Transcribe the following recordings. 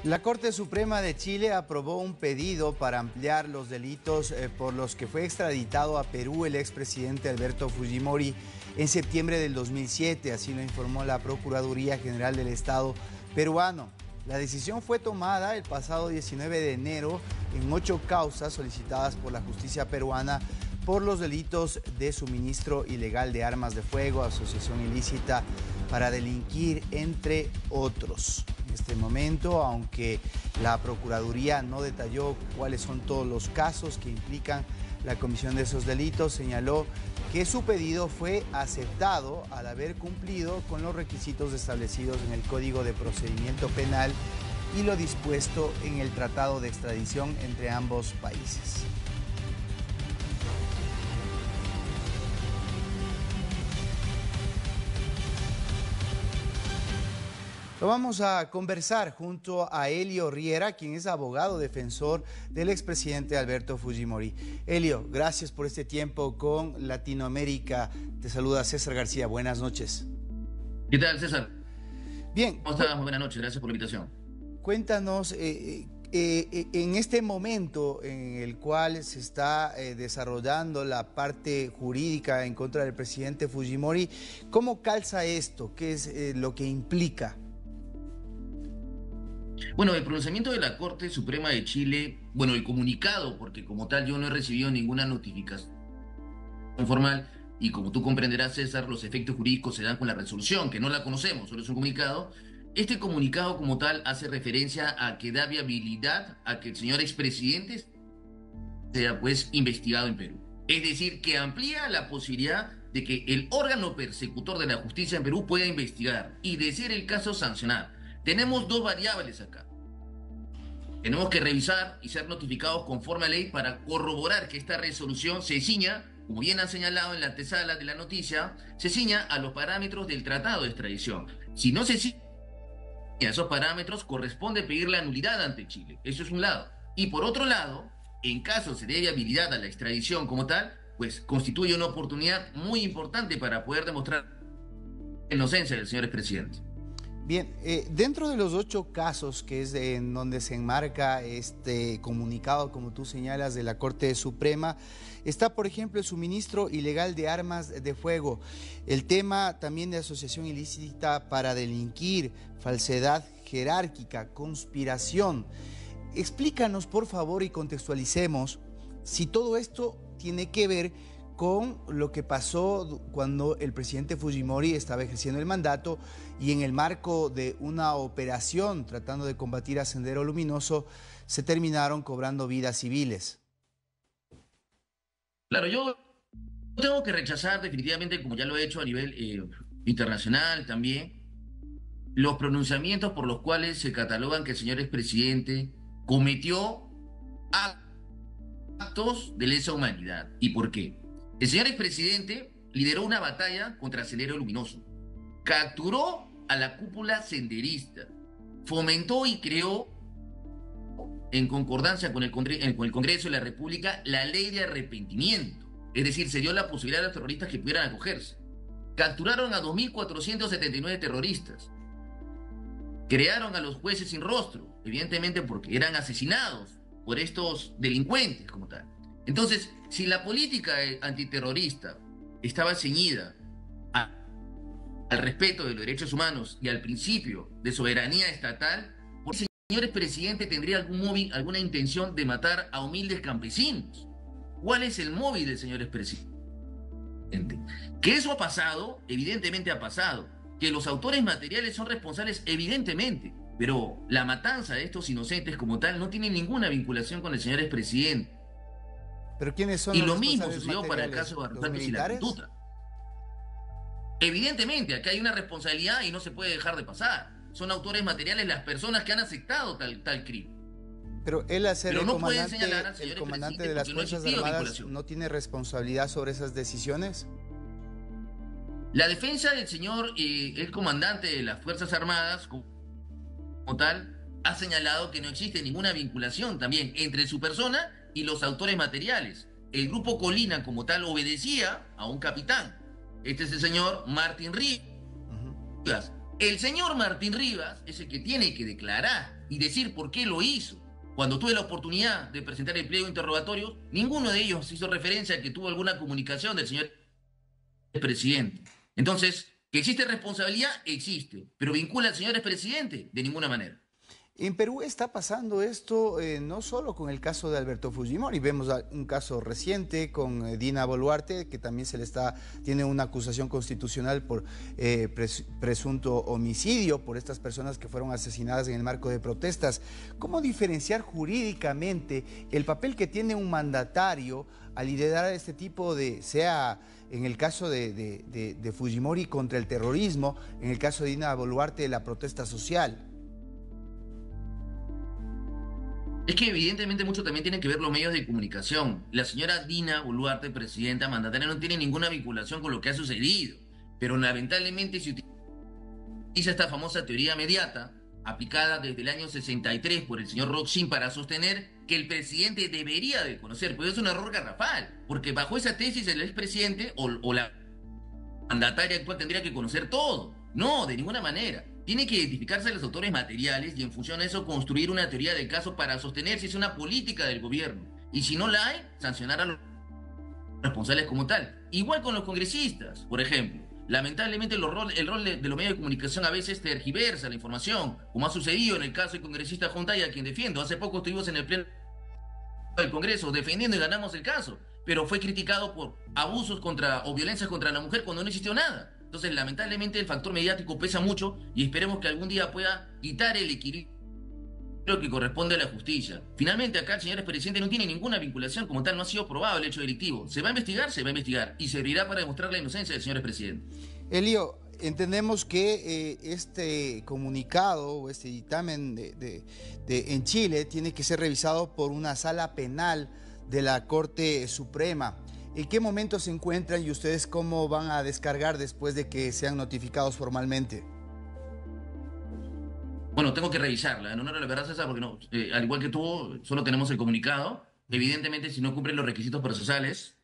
La Corte Suprema de Chile aprobó un pedido para ampliar los delitos por los que fue extraditado a Perú el expresidente Alberto Fujimori en septiembre del 2007, así lo informó la Procuraduría General del Estado peruano. La decisión fue tomada el pasado 19 de enero en 8 causas solicitadas por la justicia peruana por los delitos de suministro ilegal de armas de fuego, asociación ilícita para delinquir, entre otros. En este momento, aunque la Procuraduría no detalló cuáles son todos los casos que implican la comisión de esos delitos, señaló que su pedido fue aceptado al haber cumplido con los requisitos establecidos en el Código de Procedimiento Penal y lo dispuesto en el Tratado de Extradición entre ambos países. Lo vamos a conversar junto a Elio Riera, quien es abogado defensor del expresidente Alberto Fujimori. Elio, gracias por este tiempo con Latinoamérica. Te saluda César García. Buenas noches. ¿Qué tal, César? Bien. ¿Cómo estás? Muy buenas noches. Gracias por la invitación. Cuéntanos, en este momento en el cual se está desarrollando la parte jurídica en contra del presidente Fujimori, ¿cómo calza esto? ¿Qué es lo que implica? Bueno, el pronunciamiento de la Corte Suprema de Chile, bueno, el comunicado, porque como tal yo no he recibido ninguna notificación formal y como tú comprenderás, César, los efectos jurídicos se dan con la resolución, que no la conocemos, solo es un comunicado. Este comunicado como tal hace referencia a que da viabilidad a que el señor expresidente sea pues investigado en Perú. Es decir, que amplía la posibilidad de que el órgano persecutor de la justicia en Perú pueda investigar y, de ser el caso, sancionar. Tenemos dos variables acá. Tenemos que revisar y ser notificados conforme a ley para corroborar que esta resolución se ciña, como bien han señalado en la antesala de la noticia, se ciña a los parámetros del tratado de extradición. Si no se ciña a esos parámetros, corresponde pedir la nulidad ante Chile. Eso es un lado. Y por otro lado, en caso se dé viabilidad a la extradición como tal, pues constituye una oportunidad muy importante para poder demostrar la inocencia del señor expresidente. Bien, dentro de los 8 casos que es en donde se enmarca este comunicado, como tú señalas, de la Corte Suprema, está, por ejemplo, el suministro ilegal de armas de fuego, el tema también de asociación ilícita para delinquir, falsedad jerárquica, conspiración. Explícanos, por favor, y contextualicemos si todo esto tiene que ver con lo que pasó cuando el presidente Fujimori estaba ejerciendo el mandato y en el marco de una operación tratando de combatir a Sendero Luminoso se terminaron cobrando vidas civiles. Claro, yo tengo que rechazar definitivamente, como ya lo he hecho a nivel internacional también, los pronunciamientos por los cuales se catalogan que el señor expresidente cometió actos de lesa humanidad. ¿Y por qué? El señor expresidente lideró una batalla contra Sendero Luminoso, capturó a la cúpula senderista, fomentó y creó, en concordancia con el Congreso de la República, la ley de arrepentimiento. Es decir, se dio la posibilidad a los terroristas que pudieran acogerse. Capturaron a 2.479 terroristas. Crearon a los jueces sin rostro, evidentemente porque eran asesinados por estos delincuentes como tal. Entonces, si la política antiterrorista estaba ceñida al respeto de los derechos humanos y al principio de soberanía estatal, ¿por qué el señor expresidente tendría alguna intención de matar a humildes campesinos? ¿Cuál es el móvil del señor expresidente? Que eso ha pasado, evidentemente ha pasado. Que los autores materiales son responsables, evidentemente. Pero la matanza de estos inocentes como tal no tiene ninguna vinculación con el señor expresidente. ¿Pero quiénes son y los lo mismo responsables sucedió para el materiales? caso de ¿Los Barrancos y la militares? Tuta. Evidentemente, acá hay una responsabilidad y no se puede dejar de pasar. Son autores materiales las personas que han aceptado tal crimen. Pero él, al ser Pero el no pueden señalar al comandante, señor el comandante expresidente de las porque no ha Fuerzas existido Armadas, vinculación. ¿no tiene responsabilidad sobre esas decisiones? La defensa del señor, el comandante de las Fuerzas Armadas, como tal, ha señalado que no existe ninguna vinculación también entre su persona y los autores materiales. El grupo Colina como tal obedecía a un capitán. Este es el señor Martín Rivas, El señor Martín Rivas es el que tiene que declarar y decir por qué lo hizo. Cuando tuve la oportunidad de presentar el pliego de interrogatorios, ninguno de ellos hizo referencia a que tuvo alguna comunicación del señor presidente. Entonces, que existe responsabilidad, existe, pero vincula al señor expresidente de ninguna manera. En Perú está pasando esto no solo con el caso de Alberto Fujimori, vemos un caso reciente con Dina Boluarte, que también tiene una acusación constitucional por presunto homicidio por estas personas que fueron asesinadas en el marco de protestas. ¿Cómo diferenciar jurídicamente el papel que tiene un mandatario al liderar este tipo sea en el caso de Fujimori contra el terrorismo, en el caso de Dina Boluarte la protesta social? Es que evidentemente mucho también tienen que ver los medios de comunicación. La señora Dina Boluarte, presidenta mandataria, no tiene ninguna vinculación con lo que ha sucedido. Pero lamentablemente se utiliza esta famosa teoría mediata, aplicada desde el año 63 por el señor Roxin, para sostener que el presidente debería de conocer. Pues es un error garrafal, porque bajo esa tesis el expresidente o la mandataria actual tendría que conocer todo. No, de ninguna manera. Tiene que identificarse los autores materiales y en función de eso construir una teoría del caso para sostener si es una política del gobierno. Y si no la hay, sancionar a los responsables como tal. Igual con los congresistas, por ejemplo. Lamentablemente el rol de los medios de comunicación a veces tergiversa la información, como ha sucedido en el caso del congresista Juntay, a quien defiendo. Hace poco estuvimos en el pleno del Congreso defendiendo y ganamos el caso, pero fue criticado por abusos o violencias contra la mujer cuando no existió nada. Entonces, lamentablemente, el factor mediático pesa mucho y esperemos que algún día pueda quitar el equilibrio que corresponde a la justicia. Finalmente, acá el señor expresidente no tiene ninguna vinculación, como tal, no ha sido probado el hecho delictivo. ¿Se va a investigar y servirá para demostrar la inocencia del señor expresidente? Elio, entendemos que este comunicado o este dictamen en Chile tiene que ser revisado por una sala penal de la Corte Suprema. ¿En qué momento se encuentran y ustedes cómo van a descargar después de que sean notificados formalmente? Bueno, tengo que revisarla, en honor a la verdad, César, porque no, al igual que tú, solo tenemos el comunicado. Evidentemente, si no cumplen los requisitos procesales,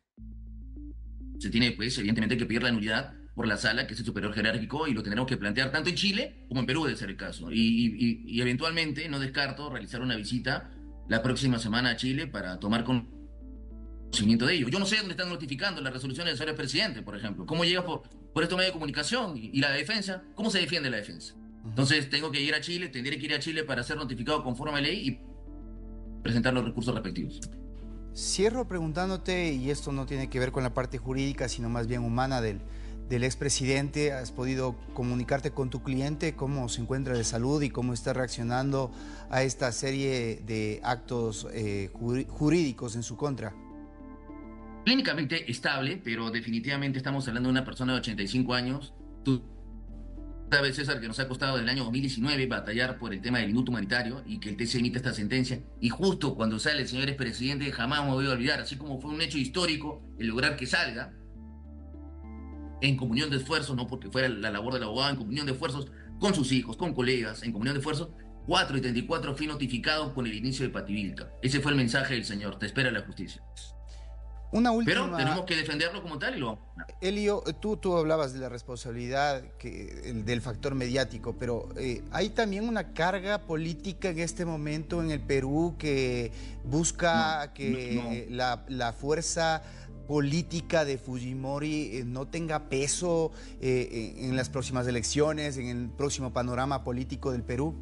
se tiene, pues, evidentemente, que pedir la nulidad por la sala, que es el superior jerárquico, y lo tendremos que plantear tanto en Chile como en Perú, de ser el caso. Y eventualmente, no descarto realizar una visita la próxima semana a Chile para tomar conocimiento de ello. Yo no sé dónde están notificando las resoluciones del señor presidente, por ejemplo. ¿Cómo llega por estos medios de comunicación? ¿Y la defensa? ¿Cómo se defiende la defensa? Entonces tengo que ir a Chile, tendré que ir a Chile para ser notificado conforme a ley y presentar los recursos respectivos. Cierro preguntándote, y esto no tiene que ver con la parte jurídica, sino más bien humana del expresidente. ¿Has podido comunicarte con tu cliente cómo se encuentra de salud y cómo está reaccionando a esta serie de actos jurídicos en su contra? Clínicamente estable, pero definitivamente estamos hablando de una persona de 85 años. Tú sabes, César, que nos ha costado desde el año 2019 batallar por el tema del indulto humanitario y que el TC emita esta sentencia. Y justo cuando sale el señor expresidente, jamás me voy a olvidar, así como fue un hecho histórico el lograr que salga, en comunión de esfuerzos, no porque fuera la labor del abogado, en comunión de esfuerzos con sus hijos, con colegas, en comunión de esfuerzos, 4 y 34 fui notificado con el inicio de Pativilca. Ese fue el mensaje del señor, te espera la justicia. Una última... Pero tenemos que defenderlo como tal y lo vamos a hacer. Elio, tú hablabas de la responsabilidad del factor mediático, pero hay también una carga política en este momento en el Perú que busca la fuerza política de Fujimori no tenga peso en las próximas elecciones, en el próximo panorama político del Perú.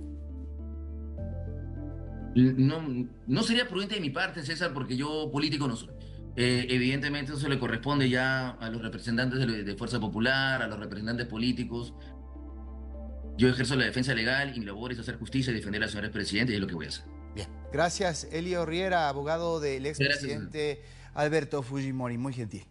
No sería prudente de mi parte, César, porque yo político no soy. Evidentemente eso le corresponde ya a los representantes de Fuerza Popular, a los representantes políticos. Yo ejerzo la defensa legal y mi labor es hacer justicia y defender al señor expresidente y es lo que voy a hacer. Bien, gracias Elio Riera, abogado del expresidente Alberto Fujimori, muy gentil.